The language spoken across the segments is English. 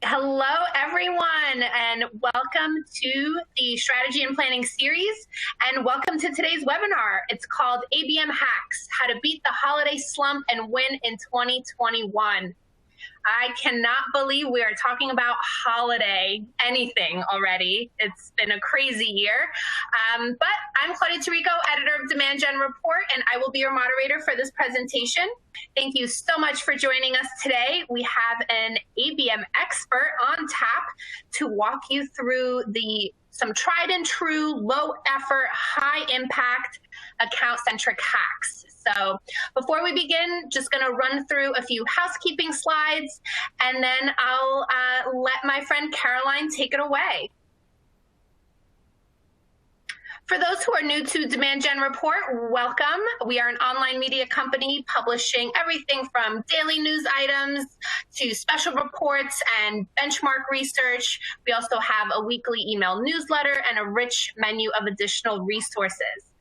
Hello, everyone, and welcome to the Strategy and Planning series, and welcome to today's webinar. It's called ABM Hacks, How to Beat the Holiday Slump and Win in 2021. I cannot believe we are talking about holiday anything already. It's been a crazy year, but I'm Claudia Tirico, editor of Demand Gen Report, and I will be your moderator for this presentation. Thank you so much for joining us today. We have an ABM expert on tap to walk you through some tried and true, low effort, high impact, account-centric hacks. So before we begin, just going to run through a few housekeeping slides, and then I'll let my friend Caroline take it away. For those who are new to Demand Gen Report, welcome. We are an online media company publishing everything from daily news items to special reports and benchmark research. We also have a weekly email newsletter and a rich menu of additional resources.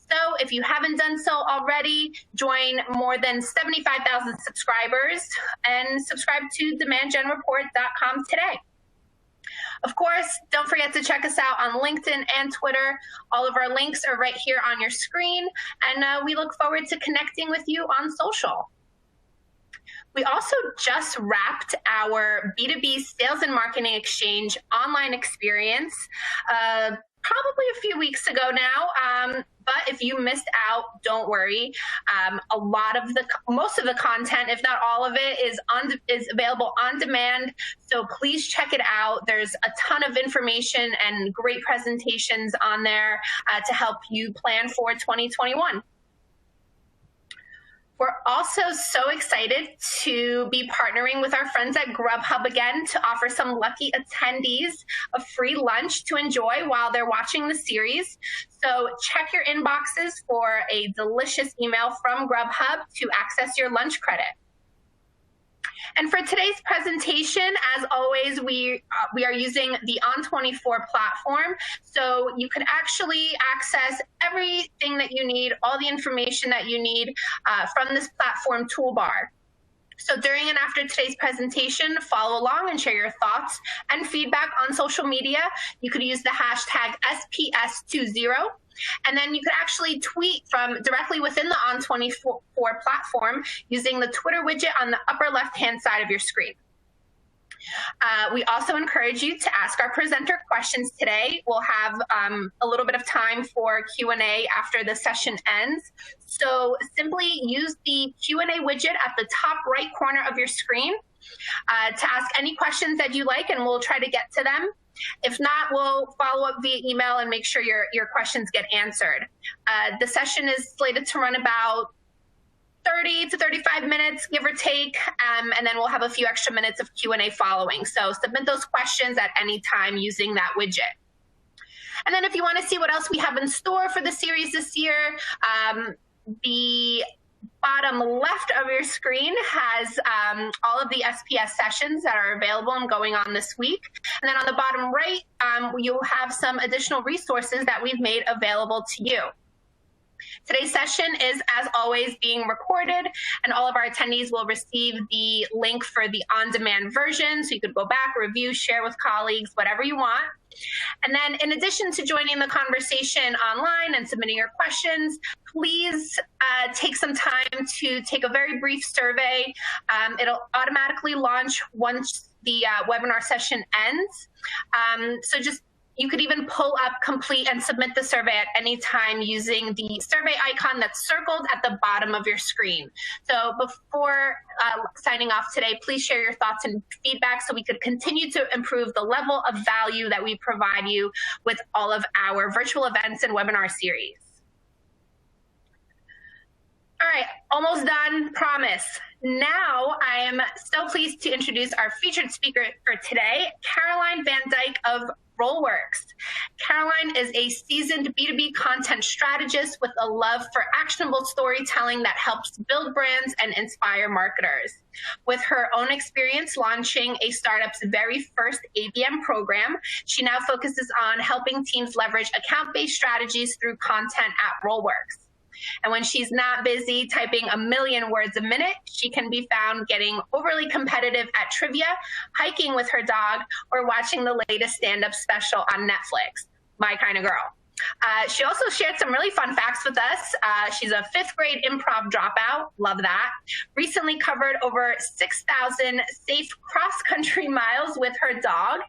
So if you haven't done so already, join more than 75,000 subscribers and subscribe to demandgenreport.com today. Of course, don't forget to check us out on LinkedIn and Twitter. All of our links are right here on your screen, and we look forward to connecting with you on social. We also just wrapped our B2B Sales and Marketing Exchange online experience probably a few weeks ago now. But if you missed out, don't worry. Most of the content, if not all of it, is available on demand. So please check it out. There's a ton of information and great presentations on there to help you plan for 2021. We're also so excited to be partnering with our friends at Grubhub again to offer some lucky attendees a free lunch to enjoy while they're watching the series. So check your inboxes for a delicious email from Grubhub to access your lunch credit. And for today's presentation, as always, we are using the On24 platform. So you can actually access everything that you need, all the information that you need from this platform toolbar. So during and after today's presentation, follow along and share your thoughts and feedback on social media. You could use the hashtag SPS20. And then you could actually tweet from directly within the On24 platform using the Twitter widget on the upper left-hand side of your screen. We also encourage you to ask our presenter questions today. We'll have a little bit of time for Q&A after the session ends. So simply use the Q&A widget at the top right corner of your screen to ask any questions that you like, and we'll try to get to them. If not, we'll follow up via email and make sure your questions get answered. The session is slated to run about 30 to 35 minutes, give or take, and then we'll have a few extra minutes of Q&A following. So submit those questions at any time using that widget. And then if you want to see what else we have in store for the series this year, the bottom left of your screen has all of the SPS sessions that are available and going on this week. And then on the bottom right, you'll have some additional resources that we've made available to you. Today's session is, as always, being recorded, and all of our attendees will receive the link for the on-demand version, so you could go back, review, share with colleagues, whatever you want. And then in addition to joining the conversation online and submitting your questions, please take some time to take a very brief survey. It'll automatically launch once the webinar session ends. You could even pull up, complete, and submit the survey at any time using the survey icon that's circled at the bottom of your screen. So before signing off today, please share your thoughts and feedback so we could continue to improve the level of value that we provide you with all of our virtual events and webinar series. All right, almost done, promise. Now I am so pleased to introduce our featured speaker for today, Caroline Van Dyke of RollWorks. Caroline is a seasoned B2B content strategist with a love for actionable storytelling that helps build brands and inspire marketers. With her own experience launching a startup's very first ABM program, she now focuses on helping teams leverage account-based strategies through content at RollWorks. And when she's not busy typing a million words a minute, she can be found getting overly competitive at trivia, hiking with her dog, or watching the latest stand-up special on Netflix. My kind of girl. She also shared some really fun facts with us. She's a 5th grade improv dropout. Love that. Recently covered over 6,000 safe cross-country miles with her dog,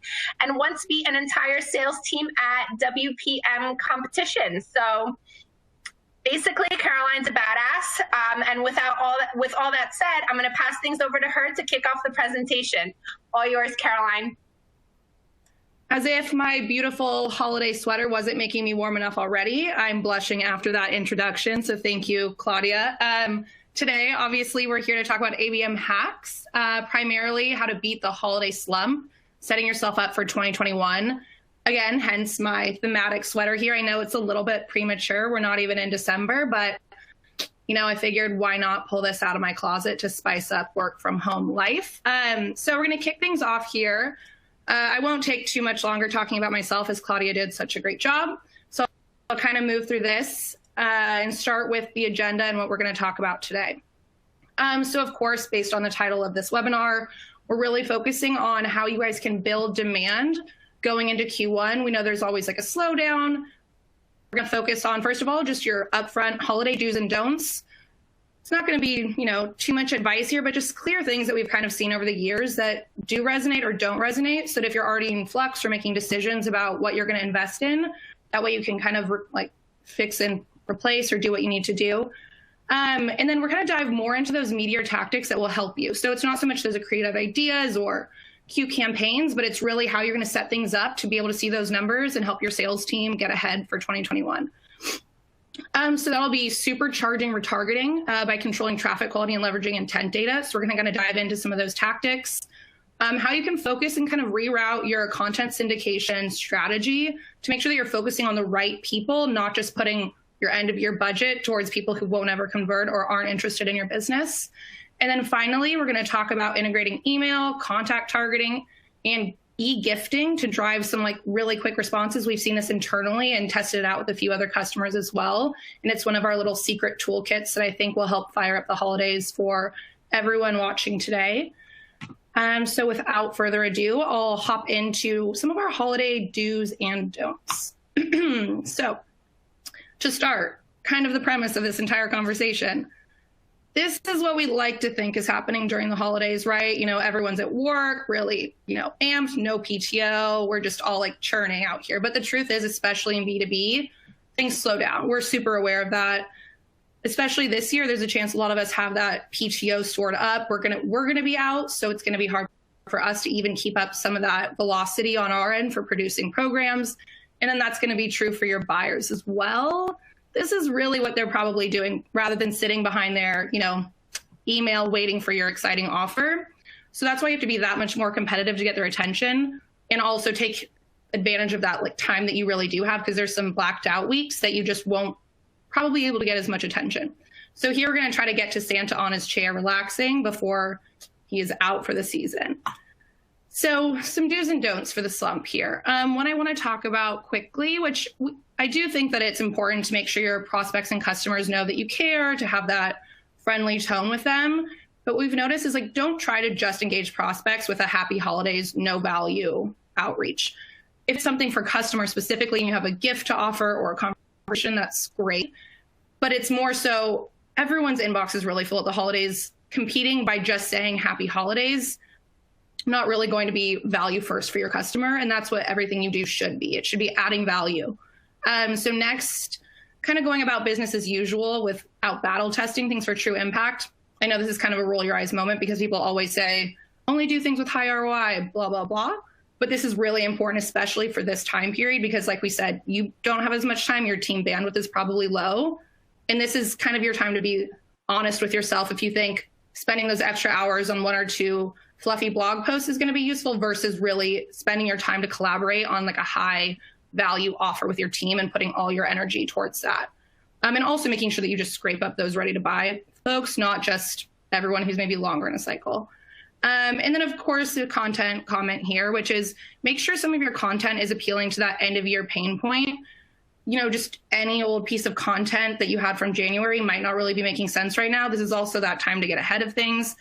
and once beat an entire sales team at WPM competition. So basically, Caroline's a badass. And with all that said, I'm going to pass things over to her to kick off the presentation. All yours, Caroline. As if my beautiful holiday sweater wasn't making me warm enough already, I'm blushing after that introduction, so thank you, Claudia. Today, obviously, we're here to talk about ABM hacks, primarily how to beat the holiday slump, setting yourself up for 2021. Again, hence my thematic sweater here. I know it's a little bit premature. We're not even in December, but I figured why not pull this out of my closet to spice up work from home life. So we're going to kick things off here. I won't take too much longer talking about myself, as Claudia did such a great job. So I'll kind of move through this and start with the agenda and what we're going to talk about today. So of course, based on the title of this webinar, we're really focusing on how you guys can build demand going into Q1. We know there's always like a slowdown. We're going to focus on, first of all, just your upfront holiday do's and don'ts. It's not going to be, too much advice here, but just clear things that we've kind of seen over the years that do resonate or don't resonate. So that if you're already in flux or making decisions about what you're going to invest in, that way you can kind of fix and replace or do what you need to do. And then we're going to dive more into those meteor tactics that will help you. So it's not so much those creative ideas or cute campaigns, but it's really how you're going to set things up to be able to see those numbers and help your sales team get ahead for 2021. So that'll be supercharging retargeting by controlling traffic quality and leveraging intent data. So we're going to kind of dive into some of those tactics, how you can focus and kind of reroute your content syndication strategy to make sure that you're focusing on the right people, not just putting your end of year budget towards people who won't ever convert or aren't interested in your business. And then finally, we're going to talk about integrating email, contact targeting, and e-gifting to drive some really quick responses. We've seen this internally and tested it out with a few other customers as well. And it's one of our little secret toolkits that I think will help fire up the holidays for everyone watching today. So without further ado, I'll hop into some of our holiday do's and don'ts. So to start, kind of the premise of this entire conversation. This is what we like to think is happening during the holidays, right? Everyone's at work, really, amped, no PTO. We're just all churning out here. But the truth is, especially in B2B, things slow down. We're super aware of that. Especially this year, there's a chance a lot of us have that PTO stored up. We're gonna be out, so it's gonna be hard for us to even keep up some of that velocity on our end for producing programs. And then that's gonna be true for your buyers as well. This is really what they're probably doing rather than sitting behind their, email waiting for your exciting offer. So that's why you have to be that much more competitive to get their attention and also take advantage of that time that you really do have, because there's some blacked out weeks that you just won't probably be able to get as much attention. So here we're going to try to get to Santa on his chair relaxing before he is out for the season. So some do's and don'ts for the slump here. One I want to talk about quickly, which I do think that it's important to make sure your prospects and customers know that you care, to have that friendly tone with them. But what we've noticed is don't try to just engage prospects with a happy holidays, no value outreach. If it's something for customers specifically and you have a gift to offer or a conversation, that's great. But it's more so everyone's inbox is really full at the holidays. Competing by just saying happy holidays, not really going to be value first for your customer. And that's what everything you do should be. It should be adding value. So next, kind of going about business as usual without battle testing things for true impact. I know this is kind of a roll your eyes moment because people always say, only do things with high ROI, blah, blah, blah. But this is really important, especially for this time period, because like we said, you don't have as much time. Your team bandwidth is probably low. And this is kind of your time to be honest with yourself. If you think spending those extra hours on 1 or 2 fluffy blog posts is going to be useful versus really spending your time to collaborate on a high value offer with your team and putting all your energy towards that. And also making sure that you just scrape up those ready to buy folks, not just everyone who's maybe longer in a cycle. And then of course the content comment here, which is make sure some of your content is appealing to that end of year pain point. just any old piece of content that you had from January might not really be making sense right now. This is also that time to get ahead of things.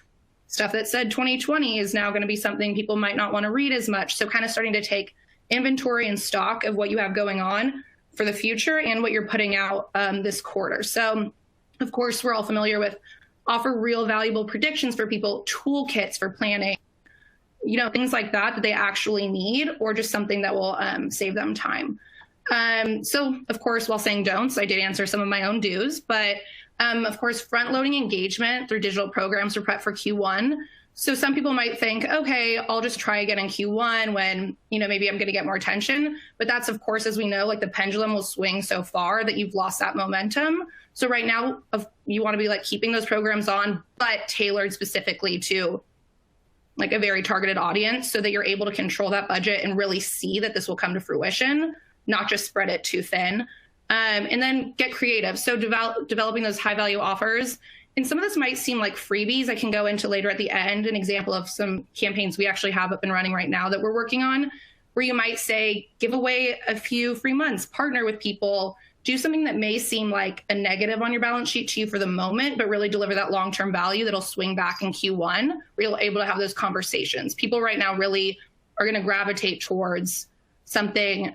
Stuff that said 2020 is now going to be something people might not want to read as much. So kind of starting to take inventory and stock of what you have going on for the future and what you're putting out this quarter. So of course, we're all familiar with offer real valuable predictions for people, toolkits for planning, things like that they actually need, or just something that will save them time. So of course, while saying don'ts, I did answer some of my own do's, but of course, front loading engagement through digital programs to prep for Q1. So some people might think, okay, I'll just try again in Q1 when, maybe I'm going to get more attention. But that's, of course, as we know, like the pendulum will swing so far that you've lost that momentum. So right now, you want to be like keeping those programs on, but tailored specifically to like a very targeted audience so that you're able to control that budget and really see that this will come to fruition, not just spread it too thin. And then get creative. So developing those high value offers. And some of this might seem like freebies. I can go into later at the end an example of some campaigns we actually have up and running right now that we're working on, where you might say, give away a few free months, partner with people, do something that may seem like a negative on your balance sheet to you for the moment, but really deliver that long-term value that'll swing back in Q1, where you're able to have those conversations. People right now really are going to gravitate towards something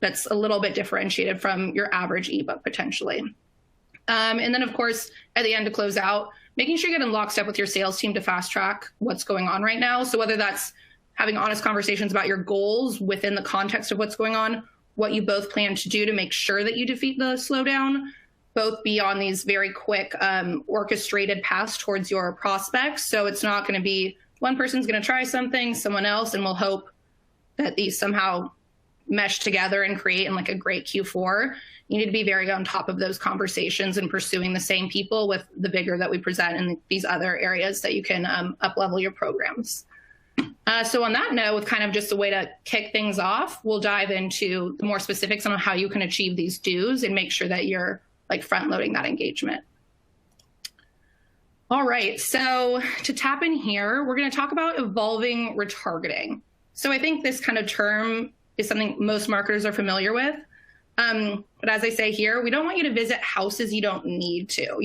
that's a little bit differentiated from your average ebook potentially. And then, of course, at the end to close out, making sure you get in lockstep with your sales team to fast track what's going on right now. So whether that's having honest conversations about your goals within the context of what's going on, what you both plan to do to make sure that you defeat the slowdown, both be on these very quick orchestrated paths towards your prospects. So it's not going to be one person's going to try something, someone else, and we'll hope that these somehow mesh together and create in like a great Q4. You need to be very on top of those conversations and pursuing the same people with the vigor that we present in these other areas that you can up-level your programs. So on that note, with kind of just a way to kick things off, we'll dive into the more specifics on how you can achieve these do's and make sure that you're like front-loading that engagement. All right, so to tap in here, we're going to talk about evolving retargeting. So I think this kind of term is something most marketers are familiar with. But as I say here, we don't want you to visit houses you don't need to.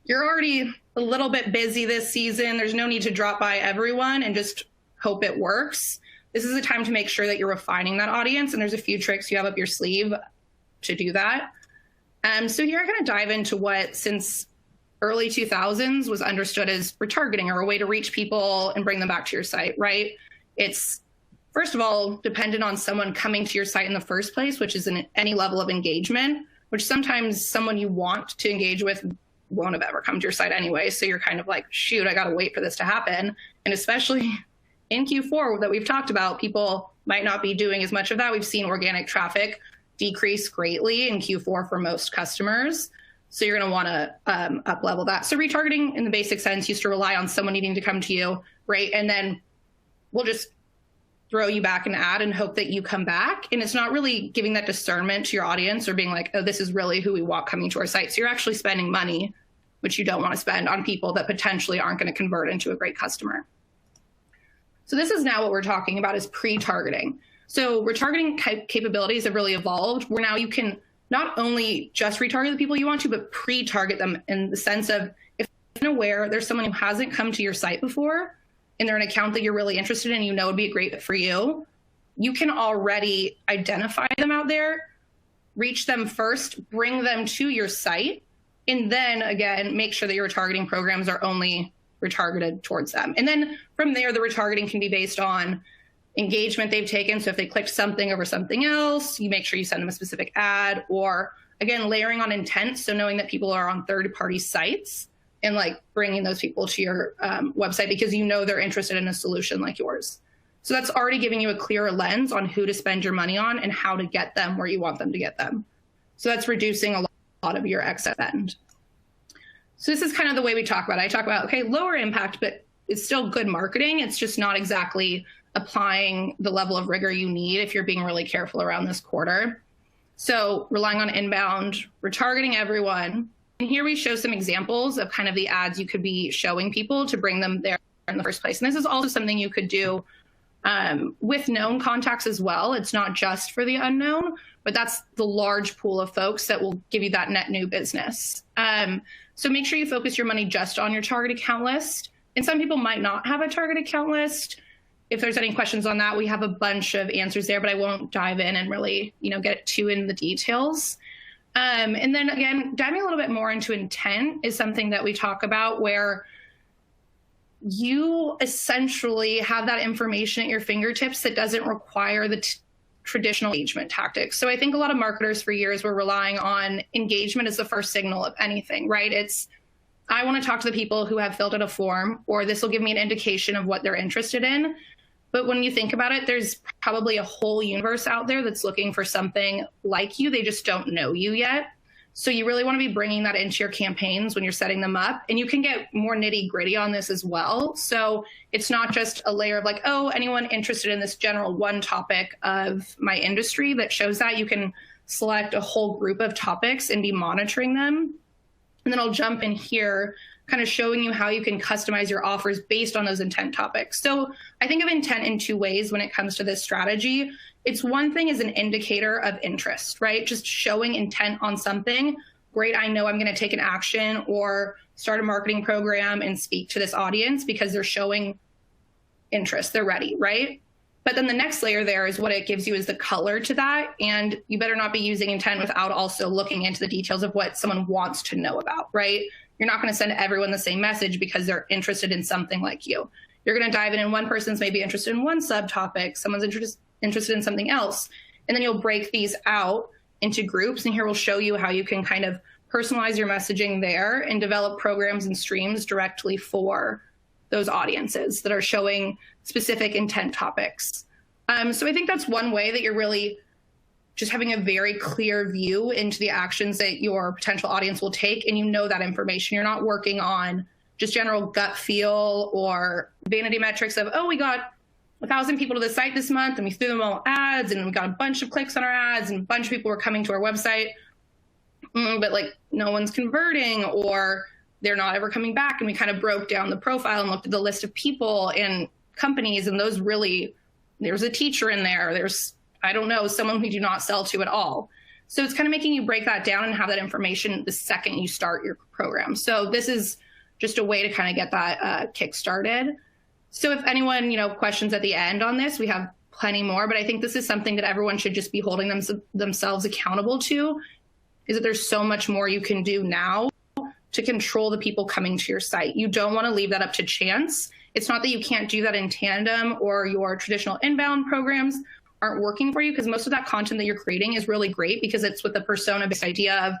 You're already a little bit busy this season. There's no need to drop by everyone and just hope it works. This is a time to make sure that you're refining that audience. And there's a few tricks you have up your sleeve to do that. So here I'm going to dive into what, since early 2000s, was understood as retargeting, or a way to reach people and bring them back to your site, right? It's first of all, dependent on someone coming to your site in the first place, which is in any level of engagement, which sometimes someone you want to engage with won't have ever come to your site anyway. So you're kind of like, shoot, I got to wait for this to happen. And especially in Q4 that we've talked about, people might not be doing as much of that. We've seen organic traffic decrease greatly in Q4 for most customers. So you're going to want to up level that. So retargeting in the basic sense used to rely on someone needing to come to you, right? And then we'll just throw you back an ad and hope that you come back. And it's not really giving that discernment to your audience or being like, oh, this is really who we want coming to our site. So you're actually spending money, which you don't want to spend on people that potentially aren't going to convert into a great customer. So this is now what we're talking about is pre-targeting. So retargeting capabilities have really evolved, where now you can not only just retarget the people you want to, but pre-target them in the sense of, if you're aware there's someone who hasn't come to your site before, and they're an account that you're really interested in, would be a great fit for you, you can already identify them out there, reach them first, bring them to your site, and then again, make sure that your retargeting programs are only retargeted towards them. And then from there, the retargeting can be based on engagement they've taken. So if they clicked something over something else, you make sure you send them a specific ad, or again, layering on intent. So knowing that people are on third-party sites and like bringing those people to your website because they're interested in a solution like yours. So that's already giving you a clearer lens on who to spend your money on and how to get them where you want them to get them. So that's reducing a lot of your excess spend. So this is kind of the way we talk about it. I talk about, okay, lower impact, but it's still good marketing. It's just not exactly applying the level of rigor you need if you're being really careful around this quarter. So relying on inbound, retargeting everyone. And here we show some examples of kind of the ads you could be showing people to bring them there in the first place. And this is also something you could do with known contacts as well. It's not just for the unknown, but that's the large pool of folks that will give you that net new business. So make sure you focus your money just on your target account list. And some people might not have a target account list. If there's any questions on that, we have a bunch of answers there, but I won't dive in and really, get too in the details. And then again, diving a little bit more into intent is something that we talk about, where you essentially have that information at your fingertips that doesn't require the traditional engagement tactics. So I think a lot of marketers for years were relying on engagement as the first signal of anything, right? It's, I want to talk to the people who have filled out a form, or this will give me an indication of what they're interested in. But when you think about it, there's probably a whole universe out there that's looking for something like you. They just don't know you yet. So you really want to be bringing that into your campaigns when you're setting them up. And you can get more nitty gritty on this as well. So it's not just a layer of like, oh, anyone interested in this general one topic of my industry that shows that. You can select a whole group of topics and be monitoring them. And then I'll jump in here, kind of showing you how you can customize your offers based on those intent topics. So I think of intent in two ways when it comes to this strategy. It's one thing as an indicator of interest, right? Just showing intent on something. Great, I know I'm going to take an action or start a marketing program and speak to this audience because they're showing interest. They're ready, right? But then the next layer there is what it gives you is the color to that. And you better not be using intent without also looking into the details of what someone wants to know about, right? You're not going to send everyone the same message because they're interested in something like you. You're going to dive in, and one person's maybe interested in one subtopic, someone's interested in something else. And then you'll break these out into groups. And here we'll show you how you can kind of personalize your messaging there and develop programs and streams directly for those audiences that are showing specific intent topics. So I think that's one way that you're really just having a very clear view into the actions that your potential audience will take. And you know that information. You're not working on just general gut feel or vanity metrics of, oh, we got 1,000 people to the site this month and we threw them all ads and we got a bunch of clicks on our ads and a bunch of people were coming to our website, but like no one's converting or they're not ever coming back. And we kind of broke down the profile and looked at the list of people and companies, and those really, there's a teacher in there. There's, I don't know, someone we do not sell to at all. So it's kind of making you break that down and have that information the second you start your program. So this is just a way to kind of get that kick started. So if anyone, questions at the end on this, we have plenty more, but I think this is something that everyone should just be holding themselves accountable to, is that there's so much more you can do now to control the people coming to your site. You don't want to leave that up to chance. It's not that you can't do that in tandem or your traditional inbound programs aren't working for you, because most of that content that you're creating is really great because it's with the persona-based idea of,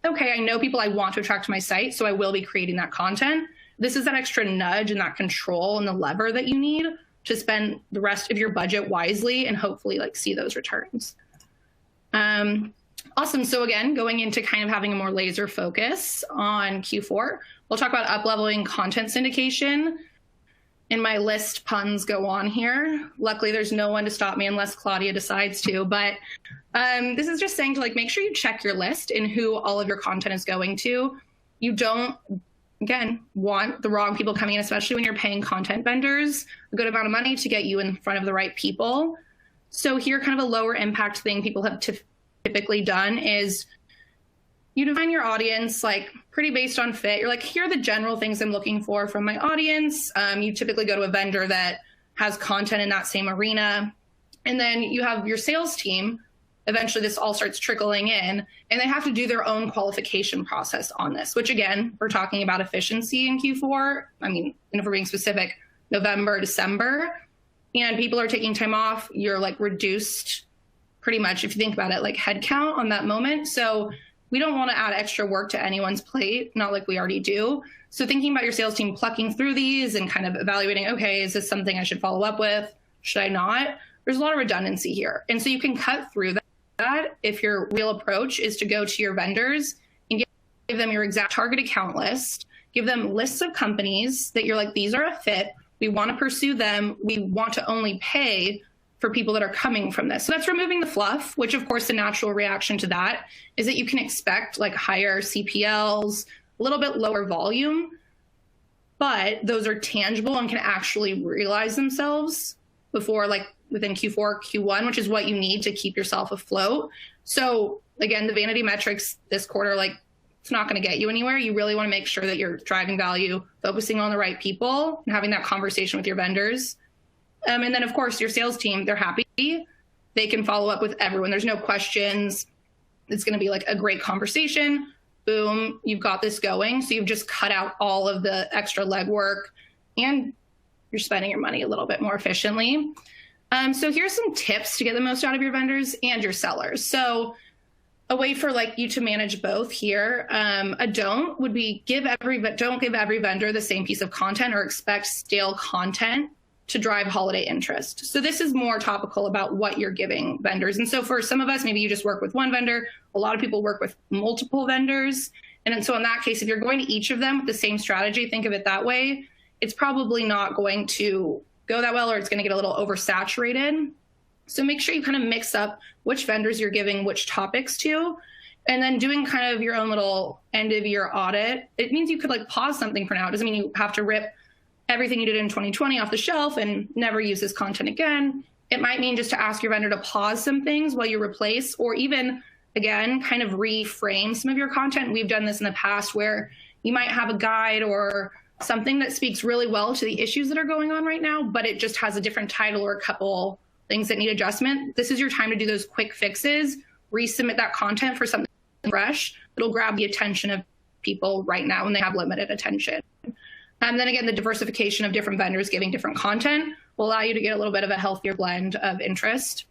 okay, I know people I want to attract to my site, so I will be creating that content. This is that extra nudge and that control and the lever that you need to spend the rest of your budget wisely and hopefully see those returns. Awesome. So again, going into kind of having a more laser focus on Q4, we'll talk about up-leveling content syndication. And my list puns go on here. Luckily, there's no one to stop me unless Claudia decides to. But this is just saying to make sure you check your list and who all of your content is going to. You don't, again, want the wrong people coming in, especially when you're paying content vendors a good amount of money to get you in front of the right people. So here, kind of a lower impact thing people have typically done is you define your audience pretty based on fit. You're like, here are the general things I'm looking for from my audience. You typically go to a vendor that has content in that same arena. And then you have your sales team. Eventually this all starts trickling in, and they have to do their own qualification process on this, which again, we're talking about efficiency in Q4. I mean, and if we're being specific, November, December, and people are taking time off, you're reduced pretty much, if you think about it, head count on that moment. So we don't want to add extra work to anyone's plate, not like we already do. So thinking about your sales team plucking through these and kind of evaluating, okay, is this something I should follow up with? Should I not? There's a lot of redundancy here. And so you can cut through that if your real approach is to go to your vendors and give them your exact target account list, give them lists of companies that you're like, these are a fit. We want to pursue them. We want to only pay for people that are coming from this. So that's removing the fluff, which of course the natural reaction to that is that you can expect higher CPLs, a little bit lower volume, but those are tangible and can actually realize themselves before, like within Q4, Q1, which is what you need to keep yourself afloat. So again, the vanity metrics this quarter, like it's not going to get you anywhere. You really want to make sure that you're driving value, focusing on the right people, and having that conversation with your vendors. And then of course your sales team, they're happy. They can follow up with everyone. There's no questions. It's going to be like a great conversation. Boom, you've got this going. So you've just cut out all of the extra legwork and you're spending your money a little bit more efficiently. So here's some tips to get the most out of your vendors and your sellers. So a way for like you to manage both here, a don't would be don't give every vendor the same piece of content or expect stale content to drive holiday interest. So this is more topical about what you're giving vendors. And so for some of us, maybe you just work with one vendor. A lot of people work with multiple vendors. And so in that case, if you're going to each of them with the same strategy, think of it that way, it's probably not going to go that well, or it's going to get a little oversaturated. So make sure you kind of mix up which vendors you're giving which topics to, and then doing kind of your own little end of year audit. It means you could like pause something for now. It doesn't mean you have to rip everything you did in 2020 off the shelf and never use this content again. It might mean just to ask your vendor to pause some things while you replace, or even again, kind of reframe some of your content. We've done this in the past where you might have a guide or something that speaks really well to the issues that are going on right now, but it just has a different title or a couple things that need adjustment. This is your time to do those quick fixes, resubmit that content for something fresh that'll grab the attention of people right now when they have limited attention. And then again, the diversification of different vendors giving different content will allow you to get a little bit of a healthier blend of interest.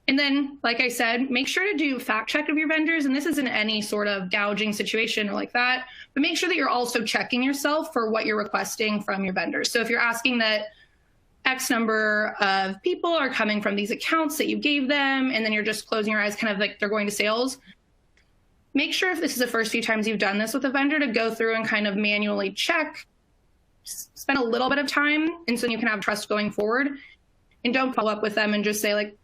And then, like I said, make sure to do fact check of your vendors. And this isn't any sort of gouging situation or like that, but make sure that you're also checking yourself for what you're requesting from your vendors. So if you're asking that X number of people are coming from these accounts that you gave them, and then you're just closing your eyes, kind of like they're going to sales, make sure if this is the first few times you've done this with a vendor to go through and kind of manually check, spend a little bit of time, and so you can have trust going forward. And don't follow up with them and just say like,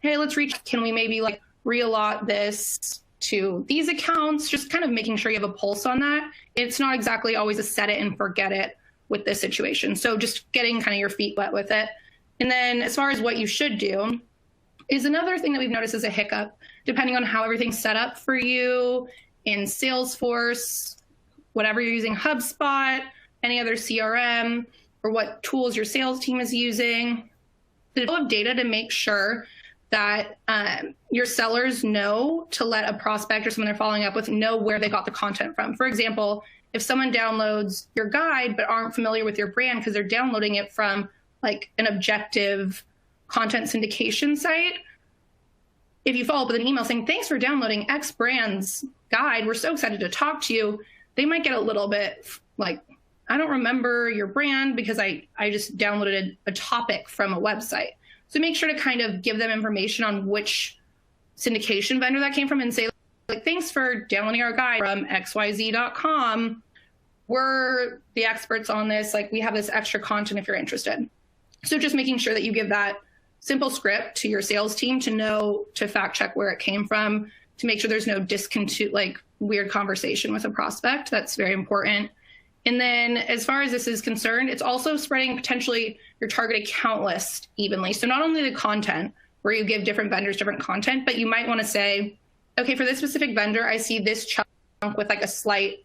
hey, let's reach, can we maybe like reallot this to these accounts? Just kind of making sure you have a pulse on that. It's not exactly always a set it and forget it with this situation. So just getting kind of your feet wet with it. And then as far as what you should do is another thing that we've noticed is a hiccup, depending on how everything's set up for you in Salesforce, whatever you're using, HubSpot, any other CRM, or what tools your sales team is using. The level of data to make sure that your sellers know to let a prospect or someone they're following up with know where they got the content from. For example, if someone downloads your guide but aren't familiar with your brand because they're downloading it from like an objective content syndication site, if you follow up with an email saying, thanks for downloading X brand's guide, we're so excited to talk to you, they might get a little bit like, I don't remember your brand because I just downloaded a topic from a website. So make sure to kind of give them information on which syndication vendor that came from and say, like, thanks for downloading our guide from xyz.com. We're the experts on this. Like, we have this extra content if you're interested. So just making sure that you give that simple script to your sales team to know to fact check where it came from, to make sure there's no like weird conversation with a prospect. That's very important. And then as far as this is concerned, it's also spreading potentially your target account list evenly. So not only the content where you give different vendors different content, but you might want to say, okay, for this specific vendor, I see this chunk with like a slight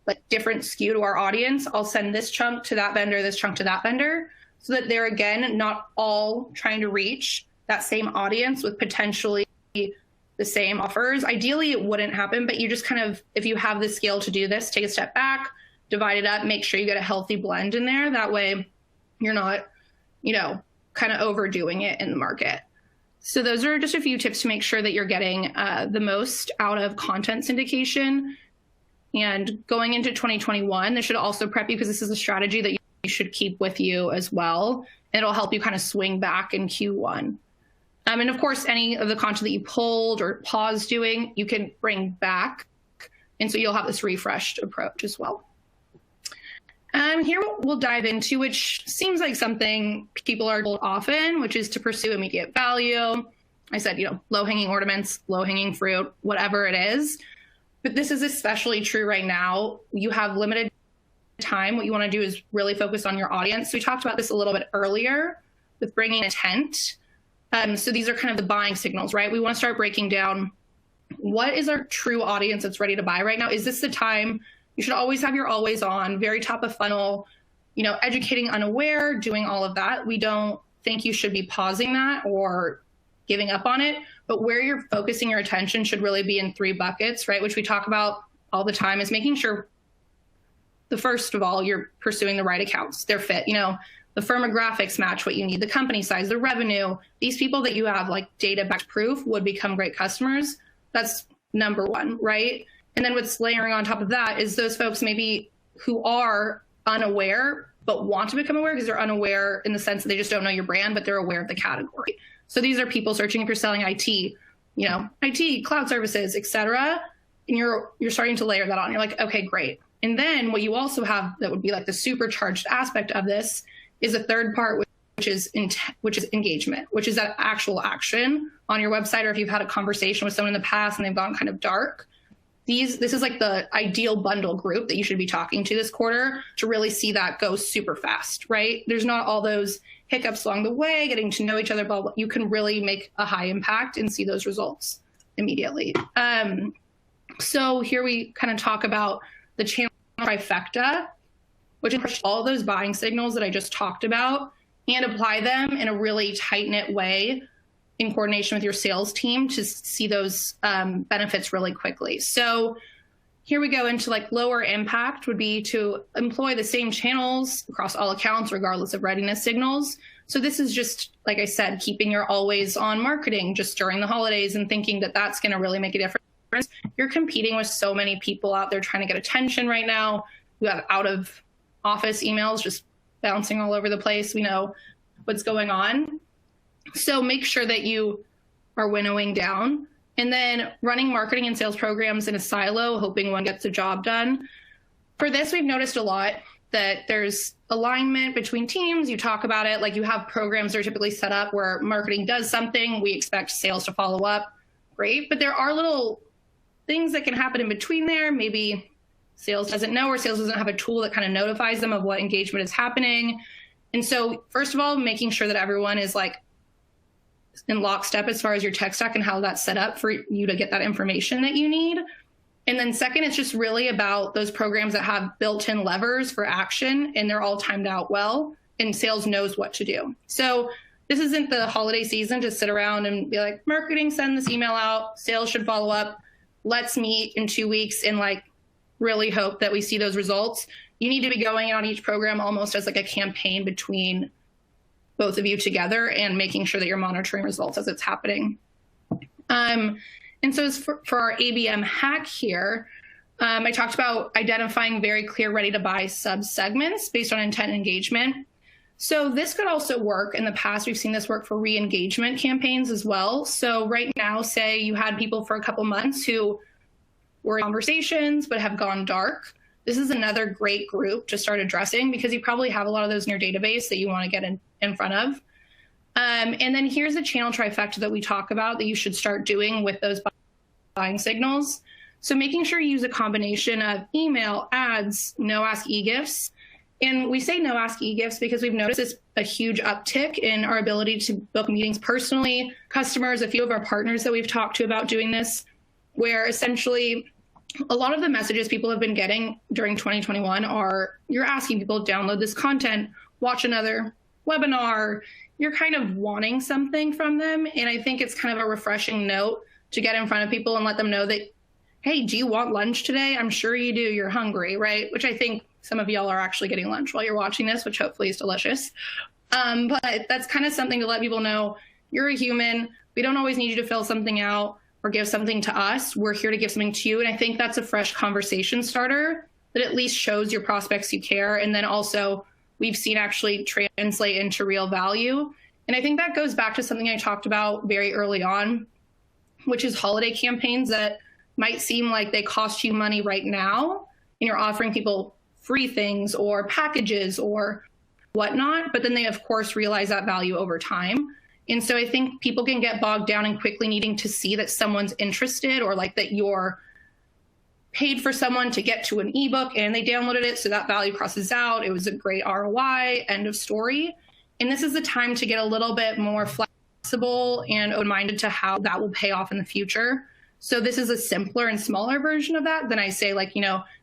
like different skew to our audience. I'll send this chunk to that vendor, this chunk to that vendor, so that they're, again, not all trying to reach that same audience with potentially the same offers. Ideally, it wouldn't happen, but you just kind of, if you have the skill to do this, take a step back, divide it up, make sure you get a healthy blend in there. That way you're not, kind of overdoing it in the market. So those are just a few tips to make sure that you're getting the most out of content syndication. And going into 2021, this should also prep you because this is a strategy that you should keep with you as well. And it'll help you kind of swing back in Q1. And of course, any of the content that you pulled or paused doing, you can bring back. And so you'll have this refreshed approach as well. Here we'll dive into, which seems like something people are told often, which is to pursue immediate value. I said, low-hanging ornaments, low-hanging fruit, whatever it is. But this is especially true right now. You have limited time, what you want to do is really focus on your audience. So we talked about this a little bit earlier with bringing intent. So these are kind of the buying signals, right? We want to start breaking down what is our true audience that's ready to buy right now. Is this the time? You should always have your always on, very top of funnel, educating unaware, doing all of that. We don't think you should be pausing that or giving up on it, but where you're focusing your attention should really be in 3 buckets, right? Which we talk about all the time, is making sure first of all, you're pursuing the right accounts. They're fit, the firmographics match what you need, the company size, the revenue. These people that you have like data backed proof would become great customers. That's number 1, right? And then what's layering on top of that is those folks maybe who are unaware but want to become aware, because they're unaware in the sense that they just don't know your brand, but they're aware of the category. So these are people searching if you're selling IT, IT, cloud services, etc. And you're starting to layer that on. You're like, okay, great. And then what you also have that would be like the supercharged aspect of this is a third part, which is engagement, which is that actual action on your website, or if you've had a conversation with someone in the past and they've gone kind of dark. This is like the ideal bundle group that you should be talking to this quarter to really see that go super fast, right? There's not all those hiccups along the way, getting to know each other, blah, blah. You can really make a high impact and see those results immediately. So here we kind of talk about the channel trifecta, which is all those buying signals that I just talked about, and apply them in a really tight-knit way in coordination with your sales team to see those benefits really quickly. So here we go into like lower impact would be to employ the same channels across all accounts, regardless of readiness signals. So this is just, like I said, keeping your always on marketing just during the holidays and thinking that that's going to really make a difference. You're competing with so many people out there trying to get attention right now. You have out of office emails just bouncing all over the place. We know what's going on. So make sure that you are winnowing down, and then running marketing and sales programs in a silo, hoping one gets the job done. For this, we've noticed a lot that there's alignment between teams. You talk about it, like you have programs that are typically set up where marketing does something, we expect sales to follow up. Great, but there are little things that can happen in between there. Maybe sales doesn't know, or sales doesn't have a tool that kind of notifies them of what engagement is happening. And so first of all, making sure that everyone is like in lockstep as far as your tech stack and how that's set up for you to get that information that you need. And then second, it's just really about those programs that have built-in levers for action, and they're all timed out well, and sales knows what to do. So this isn't the holiday season to sit around and be like, marketing, send this email out, sales should follow up. Let's meet in 2 weeks and like really hope that we see those results. You need to be going on each program almost as like a campaign between both of you together and making sure that you're monitoring results as it's happening. And so as for our ABM hack here, I talked about identifying very clear, ready to buy sub-segments based on intent and engagement. So this could also work. In the past, we've seen this work for re-engagement campaigns as well. So right now, say you had people for a couple months who were in conversations but have gone dark. This is another great group to start addressing because you probably have a lot of those in your database that you want to get in front of. And then here's the channel trifecta that we talk about that you should start doing with those buying signals. So making sure you use a combination of email, ads, no-ask e-gifts. And we say no-ask e-gifts because we've noticed a huge uptick in our ability to book meetings personally. Customers, a few of our partners that we've talked to about doing this, where essentially a lot of the messages people have been getting during 2021 are, you're asking people to download this content, watch another webinar, you're kind of wanting something from them. And I think it's kind of a refreshing note to get in front of people and let them know that, hey, do you want lunch today? I'm sure you do, you're hungry, right? Which I think some of y'all are actually getting lunch while you're watching this, which hopefully is delicious. But that's kind of something to let people know, you're a human, we don't always need you to fill something out or give something to us. We're here to give something to you. And I think that's a fresh conversation starter that at least shows your prospects you care. And then also we've seen actually translate into real value. And I think that goes back to something I talked about very early on, which is holiday campaigns that might seem like they cost you money right now, and you're offering people free things or packages or whatnot, but then they of course realize that value over time. And so I think people can get bogged down in quickly needing to see that someone's interested or like that you're paid for someone to get to an ebook and they downloaded it, so that value crosses out. It was a great ROI, end of story. And this is the time to get a little bit more flexible and open-minded to how that will pay off in the future. So this is a simpler and smaller version of that than I say, like,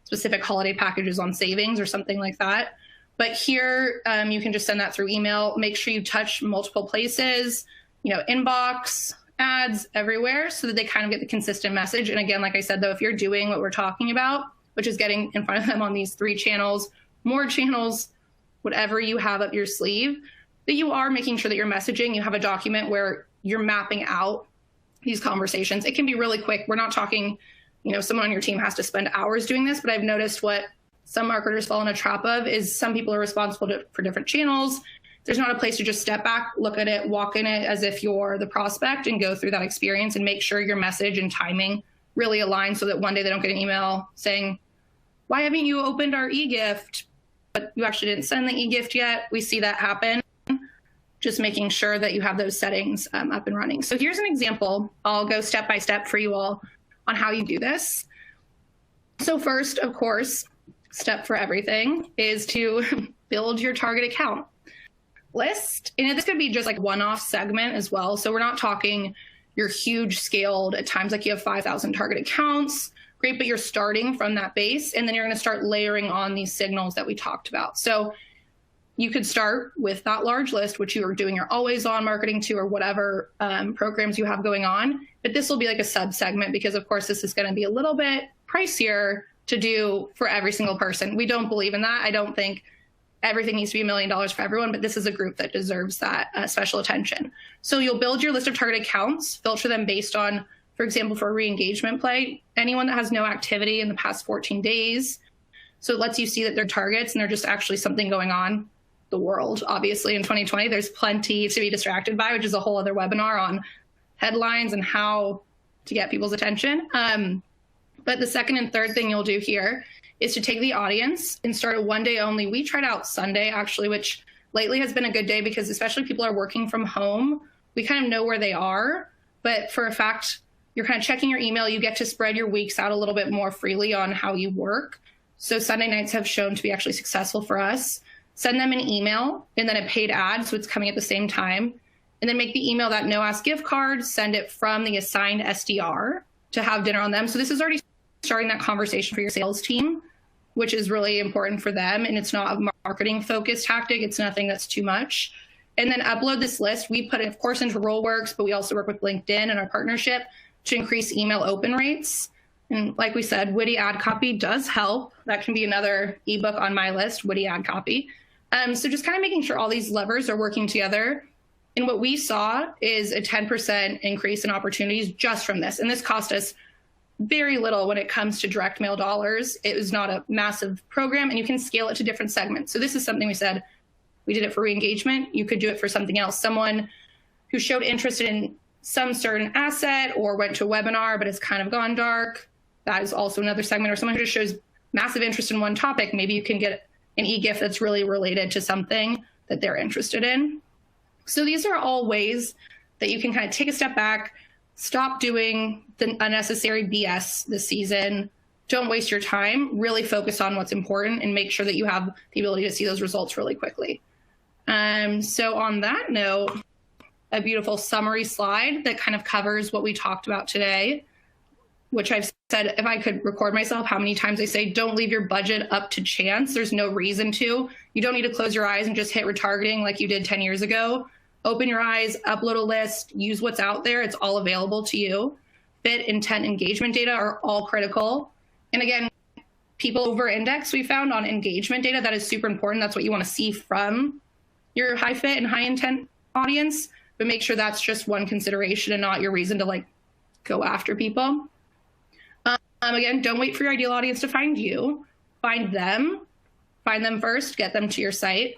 specific holiday packages on savings or something like that. But here you can just send that through email. Make sure you touch multiple places, inbox, ads, everywhere, so that they kind of get the consistent message. And again, like I said, though, if you're doing what we're talking about, which is getting in front of them on these 3 channels, more channels, whatever you have up your sleeve, that you are making sure that you're messaging, you have a document where you're mapping out these conversations. It can be really quick. We're not talking, someone on your team has to spend hours doing this, but I've noticed what some marketers fall in a trap of is some people are responsible for different channels. There's not a place to just step back, look at it, walk in it as if you're the prospect and go through that experience and make sure your message and timing really align so that one day they don't get an email saying, why haven't you opened our e-gift? But you actually didn't send the e-gift yet. We see that happen. Just making sure that you have those settings up and running. So here's an example. I'll go step by step for you all on how you do this. So first, of course, step for everything is to build your target account list. And this could be just like one-off segment as well. So we're not talking your huge scaled, at times like you have 5,000 target accounts. Great, but you're starting from that base, and then you're going to start layering on these signals that we talked about. So you could start with that large list, which you are doing your always on marketing to, or whatever programs you have going on. But this will be like a sub-segment because, of course, this is going to be a little bit pricier to do for every single person. We don't believe in that. I don't think everything needs to be $1 million for everyone, but this is a group that deserves that special attention. So you'll build your list of target accounts, filter them based on, for example, for a re-engagement play, anyone that has no activity in the past 14 days. So it lets you see that they're targets and they're just actually something going on. The world, obviously, in 2020, there's plenty to be distracted by, which is a whole other webinar on headlines and how to get people's attention. But the second and third thing you'll do here is to take the audience and start a one day only. We tried out Sunday, actually, which lately has been a good day because especially people are working from home. We kind of know where they are, but for a fact, you're kind of checking your email. You get to spread your weeks out a little bit more freely on how you work. So Sunday nights have shown to be actually successful for us. Send them an email and then a paid ad, so it's coming at the same time. And then make the email that no ask gift card, send it from the assigned SDR to have dinner on them. So this is already starting that conversation for your sales team, which is really important for them. And it's not a marketing focused tactic. It's nothing that's too much. And then upload this list. We put it, of course, into RollWorks, but we also work with LinkedIn and our partnership to increase email open rates. And like we said, witty ad copy does help. That can be another ebook on my list, witty ad copy. So just kind of making sure all these levers are working together. And what we saw is a 10% increase in opportunities just from this. And this cost us very little when it comes to direct mail dollars. It was not a massive program, and you can scale it to different segments. So this is something we said, we did it for re-engagement. You could do it for something else. Someone who showed interest in some certain asset or went to a webinar, but it's kind of gone dark. That is also another segment. Or someone who just shows massive interest in one topic. Maybe you can get an e-gift that's really related to something that they're interested in. So these are all ways that you can kind of take a step back, stop doing the unnecessary BS this season. Don't waste your time. Really focus on what's important and make sure that you have the ability to see those results really quickly. So on that note, a beautiful summary slide that kind of covers what we talked about today, which I've said, if I could record myself, how many times I say, don't leave your budget up to chance. There's no reason to. You don't need to close your eyes and just hit retargeting like you did 10 years ago. Open your eyes, upload a list, use what's out there. It's all available to you. Fit, intent, engagement data are all critical. And again, people over-index, we found, on engagement data. That is super important. That's what you want to see from your high fit and high intent audience. But make sure that's just one consideration and not your reason to like go after people. Again, don't wait for your ideal audience to find you. Find them first, get them to your site.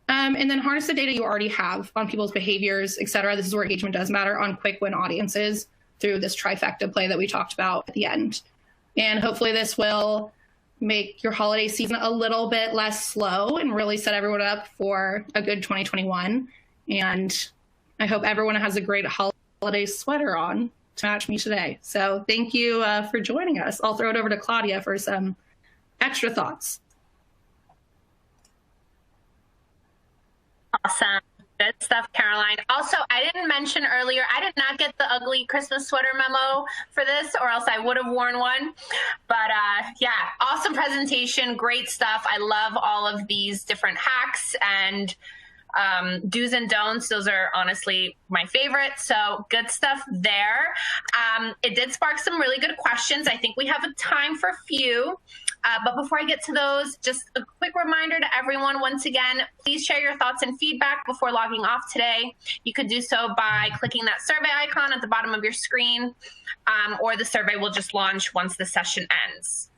And then harness the data you already have on people's behaviors, et cetera. This is where engagement does matter, on quick win audiences through this trifecta play that we talked about at the end. And hopefully this will make your holiday season a little bit less slow and really set everyone up for a good 2021. And I hope everyone has a great holiday sweater on to match me today. So thank you for joining us. I'll throw it over to Claudia for some extra thoughts. Awesome. Good stuff, Caroline. Also, I didn't mention earlier, I did not get the ugly Christmas sweater memo for this, or else I would have worn one. But yeah, awesome presentation, great stuff. I love all of these different hacks and do's and don'ts. Those are honestly my favorite. So good stuff there. It did spark some really good questions. I think we have time for a few. But before I get to those, just a quick reminder to everyone, once again, please share your thoughts and feedback before logging off today. You could do so by clicking that survey icon at the bottom of your screen, or the survey will just launch once the session ends.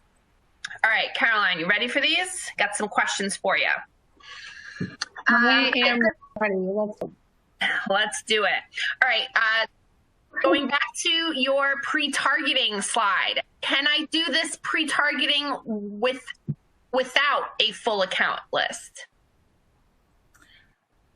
All right, Caroline, you ready for these? Got some questions for you. I am ready. Let's do it. All right. Going back to your pre-targeting slide, can I do this pre-targeting without a full account list?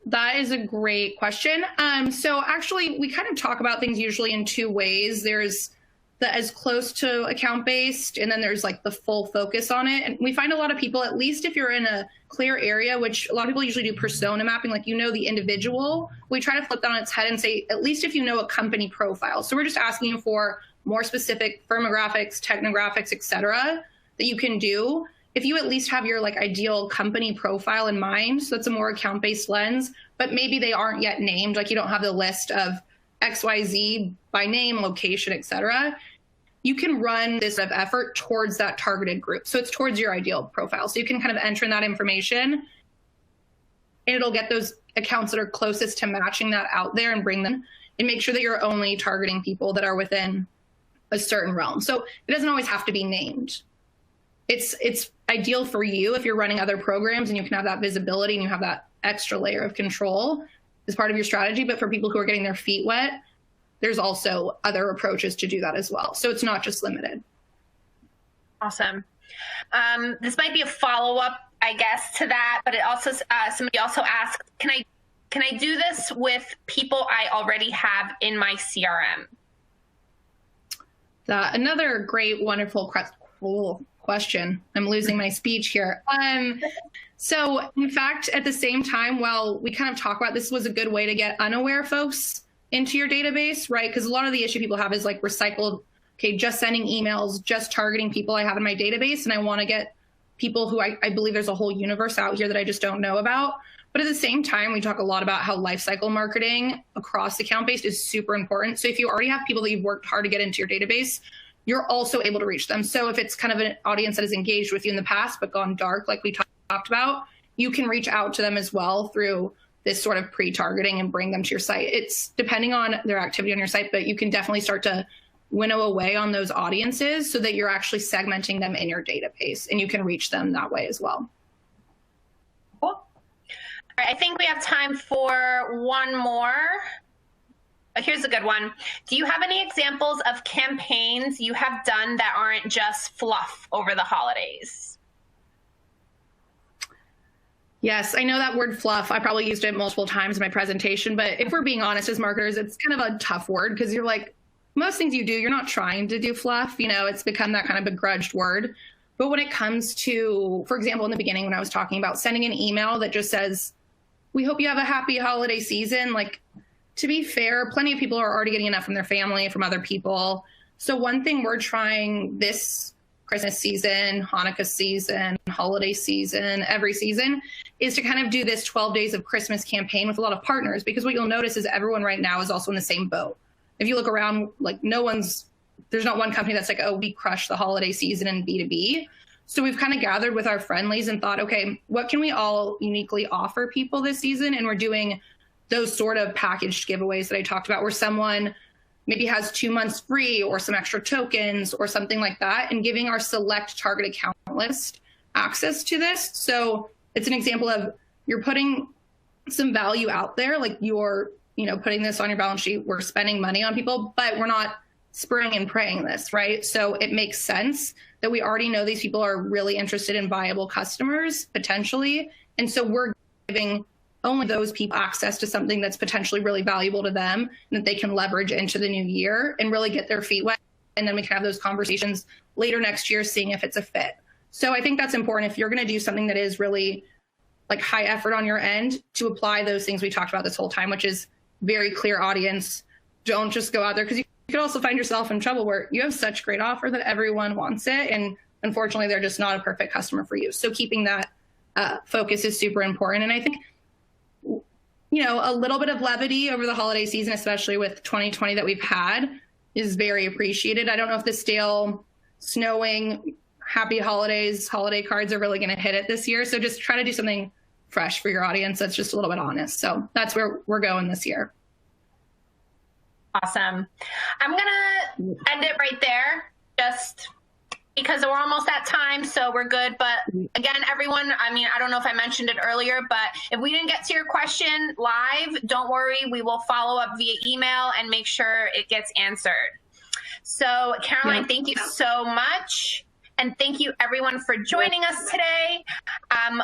That is a great question. So actually, we kind of talk about things usually in two ways. There's the as close to account-based, and then there's like the full focus on it. And we find a lot of people, at least if you're in a clear area, which a lot of people usually do persona mapping, like you know the individual, we try to flip that on its head and say, at least if you know a company profile. So we're just asking you for more specific firmographics, technographics, et cetera, that you can do. If you at least have your like ideal company profile in mind, so that's a more account-based lens, but maybe they aren't yet named, like you don't have the list of XYZ by name, location, et cetera, you can run this effort towards that targeted group. So it's towards your ideal profile. So you can kind of enter in that information, and it'll get those accounts that are closest to matching that out there and bring them, and make sure that you're only targeting people that are within a certain realm. So it doesn't always have to be named. It's ideal for you if you're running other programs and you can have that visibility and you have that extra layer of control as part of your strategy. But for people who are getting their feet wet, there's also other approaches to do that as well. So it's not just limited. Awesome. This might be a follow-up, I guess, to that, but it also somebody also asked, can I do this with people I already have in my CRM? Another great, wonderful question. I'm losing my speech here. So in fact, at the same time, while we kind of talk about this was a good way to get unaware folks into your database, right? Because a lot of the issue people have is like recycled, okay, just sending emails, just targeting people I have in my database. And I want to get people who I believe there's a whole universe out here that I just don't know about. But at the same time, we talk a lot about how lifecycle marketing across account-based is super important. So if you already have people that you've worked hard to get into your database, you're also able to reach them. So if it's kind of an audience that has engaged with you in the past, but gone dark, like we talked about, you can reach out to them as well through this sort of pre-targeting and bring them to your site. It's depending on their activity on your site, but you can definitely start to winnow away on those audiences so that you're actually segmenting them in your database and you can reach them that way as well. Cool. All right, I think we have time for one more. Here's a good one. Do you have any examples of campaigns you have done that aren't just fluff over the holidays? Yes, I know that word fluff. I probably used it multiple times in my presentation, but if we're being honest as marketers, it's kind of a tough word because you're like, most things you do, you're not trying to do fluff. You know, it's become that kind of begrudged word. But when it comes to, for example, in the beginning when I was talking about sending an email that just says, we hope you have a happy holiday season, like, to be fair, plenty of people are already getting enough from their family, from other people. So one thing we're trying this Christmas season, Hanukkah season, holiday season, every season, is to kind of do this 12 days of Christmas campaign with a lot of partners, because what you'll notice is everyone right now is also in the same boat. If you look around, like there's not one company that's like, oh, we crushed the holiday season in B2B. So we've kind of gathered with our friendlies and thought, okay, what can we all uniquely offer people this season? And we're doing those sort of packaged giveaways that I talked about, where someone maybe has 2 months free or some extra tokens or something like that, and giving our select target account list access to this. So it's an example of you're putting some value out there, like you're, putting this on your balance sheet. We're spending money on people, but we're not spraying and praying this, right? So it makes sense that we already know these people are really interested in viable customers potentially. And so we're giving only those people access to something that's potentially really valuable to them and that they can leverage into the new year and really get their feet wet. And then we can have those conversations later next year, seeing if it's a fit. So I think that's important if you're going to do something that is really like high effort on your end, to apply those things we talked about this whole time, which is very clear audience. Don't just go out there, because you could also find yourself in trouble where you have such great offer that everyone wants it. And unfortunately, they're just not a perfect customer for you. So keeping that focus is super important. And I think, you know, a little bit of levity over the holiday season, especially with 2020 that we've had, is very appreciated. I don't know if the stale, snowing, happy holidays, holiday cards are really going to hit it this year. So just try to do something fresh for your audience that's just a little bit honest. So that's where we're going this year. Awesome. I'm going to end it right there, just because we're almost at time, so we're good. But again, everyone, I mean, I don't know if I mentioned it earlier, but if we didn't get to your question live, don't worry. We will follow up via email and make sure it gets answered. So Caroline, thank you so much. And thank you everyone for joining us today.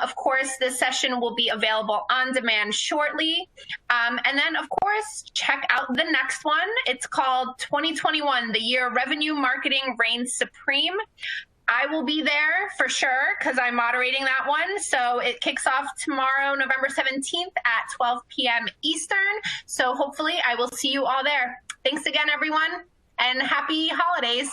Of course, this session will be available on demand shortly. And then of course, check out the next one. It's called 2021, the year revenue marketing reigns supreme. I will be there for sure because I'm moderating that one. So it kicks off tomorrow, November 17th at 12 p.m. Eastern. So hopefully I will see you all there. Thanks again, everyone, and happy holidays.